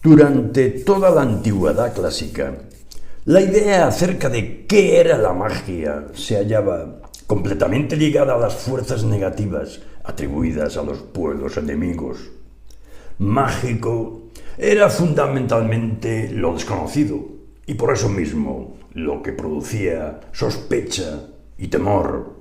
Durante toda la antigüedad clásica, la idea acerca de qué era la magia se hallaba completamente ligada a las fuerzas negativas atribuidas a los pueblos enemigos. Mágico era fundamentalmente lo desconocido y por eso mismo lo que producía sospecha y temor.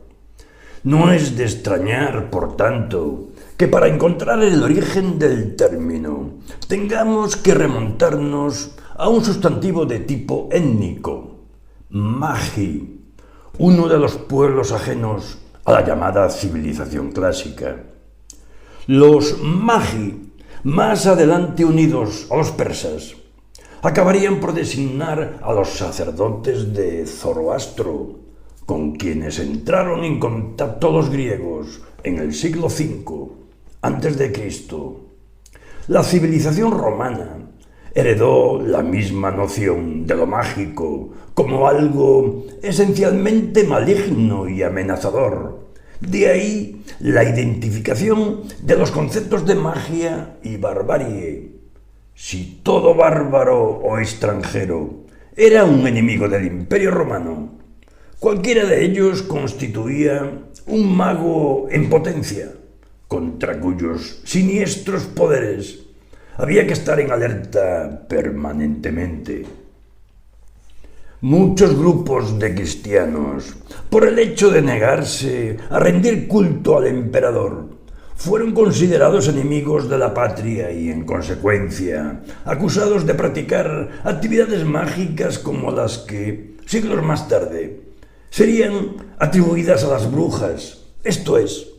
No es de extrañar, por tanto, que para encontrar el origen del término tengamos que remontarnos a un sustantivo de tipo étnico, magi, uno de los pueblos ajenos a la llamada civilización clásica. Los magi, más adelante unidos a los persas, acabarían por designar a los sacerdotes de Zoroastro, con quienes entraron en contacto los griegos en el siglo V a.C. La civilización romana heredó la misma noción de lo mágico como algo esencialmente maligno y amenazador. De ahí la identificación de los conceptos de magia y barbarie. Si todo bárbaro o extranjero era un enemigo del Imperio Romano, cualquiera de ellos constituía un mago en potencia, contra cuyos siniestros poderes había que estar en alerta permanentemente. Muchos grupos de cristianos, por el hecho de negarse a rendir culto al emperador, fueron considerados enemigos de la patria y, en consecuencia, acusados de practicar actividades mágicas como las que, siglos más tarde, serían atribuidas a las brujas, esto es,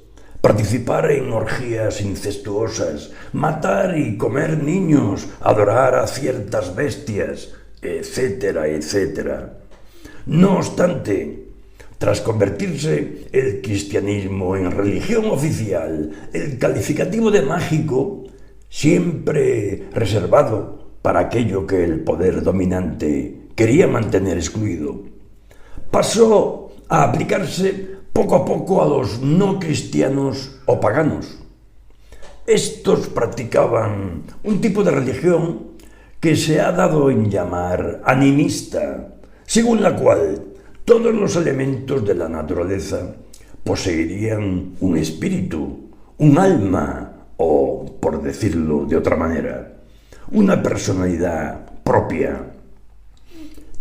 participar en orgías incestuosas, matar y comer niños, adorar a ciertas bestias, etcétera, etcétera. No obstante, tras convertirse el cristianismo en religión oficial, el calificativo de mágico, siempre reservado para aquello que el poder dominante quería mantener excluido, pasó a aplicarse poco a poco a los no cristianos o paganos. Estos practicaban un tipo de religión que se ha dado en llamar animista, según la cual todos los elementos de la naturaleza poseerían un espíritu, un alma o, por decirlo de otra manera, una personalidad propia.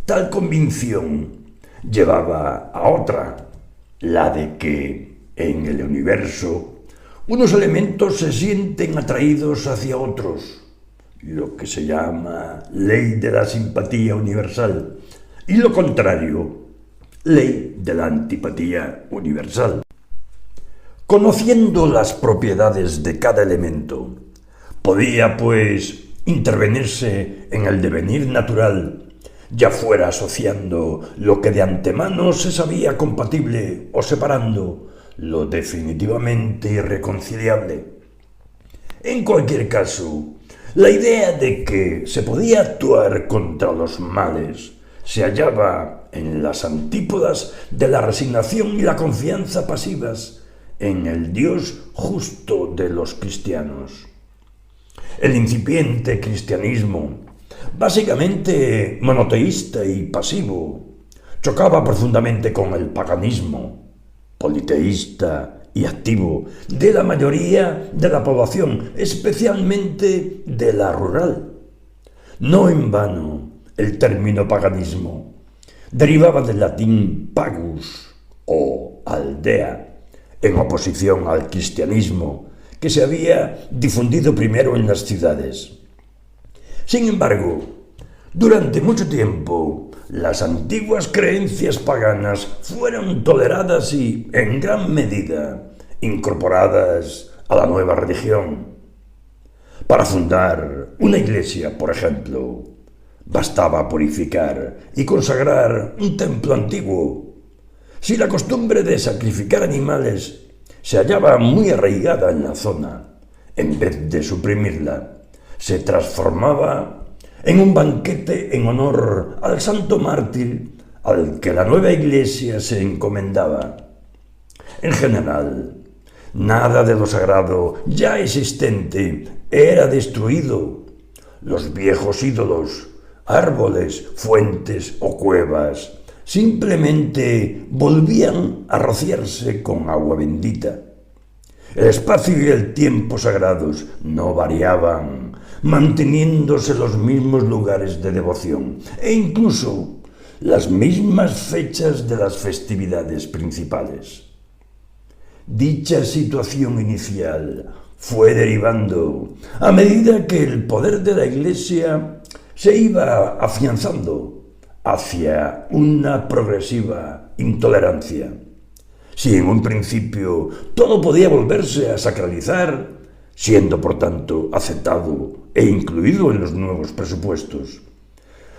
Tal convicción llevaba a otra, la de que en el universo unos elementos se sienten atraídos hacia otros, lo que se llama ley de la simpatía universal, y lo contrario, ley de la antipatía universal. Conociendo las propiedades de cada elemento, podía, pues, intervenirse en el devenir natural, ya fuera asociando lo que de antemano se sabía compatible o separando lo definitivamente irreconciliable. En cualquier caso, la idea de que se podía actuar contra los males se hallaba en las antípodas de la resignación y la confianza pasivas en el Dios justo de los cristianos. El incipiente cristianismo, básicamente monoteísta y pasivo, chocaba profundamente con el paganismo, politeísta y activo, de la mayoría de la población, especialmente de la rural. No en vano, el término paganismo derivaba del latín pagus o aldea, en oposición al cristianismo, que se había difundido primero en las ciudades. Sin embargo, durante mucho tiempo, las antiguas creencias paganas fueron toleradas y, en gran medida, incorporadas a la nueva religión. Para fundar una iglesia, por ejemplo, bastaba purificar y consagrar un templo antiguo. Si la costumbre de sacrificar animales se hallaba muy arraigada en la zona, en vez de suprimirla, se transformaba en un banquete en honor al santo mártir al que la nueva iglesia se encomendaba. En general, nada de lo sagrado ya existente era destruido. Los viejos ídolos, árboles, fuentes o cuevas, simplemente volvían a rociarse con agua bendita. El espacio y el tiempo sagrados no variaban, manteniéndose los mismos lugares de devoción e incluso las mismas fechas de las festividades principales. Dicha situación inicial fue derivando a medida que el poder de la Iglesia se iba afianzando hacia una progresiva intolerancia. Si en un principio todo podía volverse a sacralizar, siendo por tanto aceptado e incluido en los nuevos presupuestos,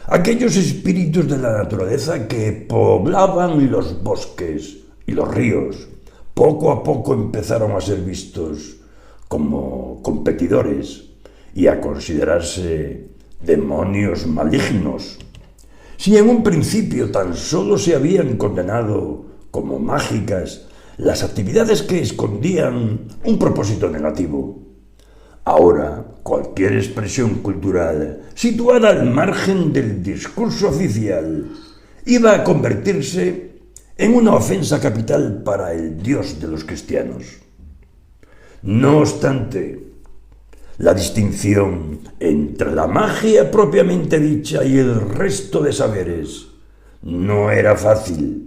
aquellos espíritus de la naturaleza que poblaban los bosques y los ríos poco a poco empezaron a ser vistos como competidores y a considerarse demonios malignos. Si en un principio tan solo se habían condenado como mágicas las actividades que escondían un propósito negativo, ahora cualquier expresión cultural situada al margen del discurso oficial iba a convertirse en una ofensa capital para el Dios de los cristianos. No obstante, la distinción entre la magia propiamente dicha y el resto de saberes no era fácil.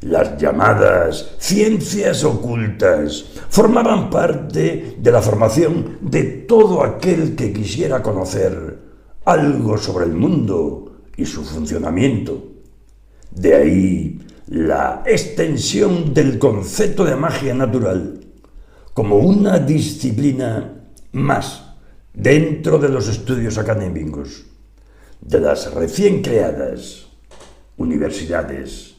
Las llamadas ciencias ocultas formaban parte de la formación de todo aquel que quisiera conocer algo sobre el mundo y su funcionamiento. De ahí la extensión del concepto de magia natural como una disciplina más dentro de los estudios académicos de las recién creadas universidades